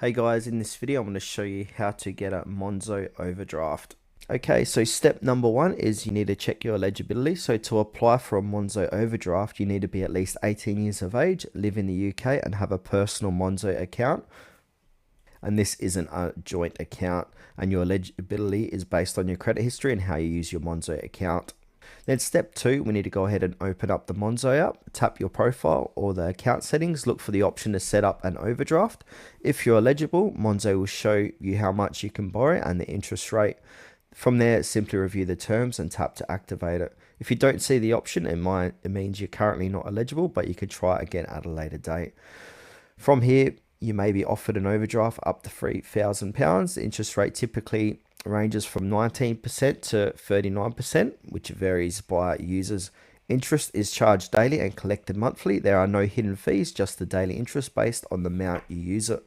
Hey guys, in this video I'm going to show you how to get a Monzo overdraft. Okay, so step number one is you need to check your eligibility. So to apply for a Monzo overdraft, you need to be at least 18 years of age, live in the UK and have a personal Monzo account. And this isn't a joint account, and your eligibility is based on your credit history and how you use your Monzo account. Then step two, we need to go ahead and open up the Monzo app, tap your profile or the account settings, look for the option to set up an overdraft. If you're eligible, Monzo will show you how much you can borrow and the interest rate. From there, simply review the terms and tap to activate it. If you don't see the option, it means you're currently not eligible, but you could try again at a later date. From here, you may be offered an overdraft up to £3,000. The interest rate typically ranges from 19% to 39%, which varies by users. Interest is charged daily and collected monthly. There are no hidden fees, just the daily interest based on the amount you use it.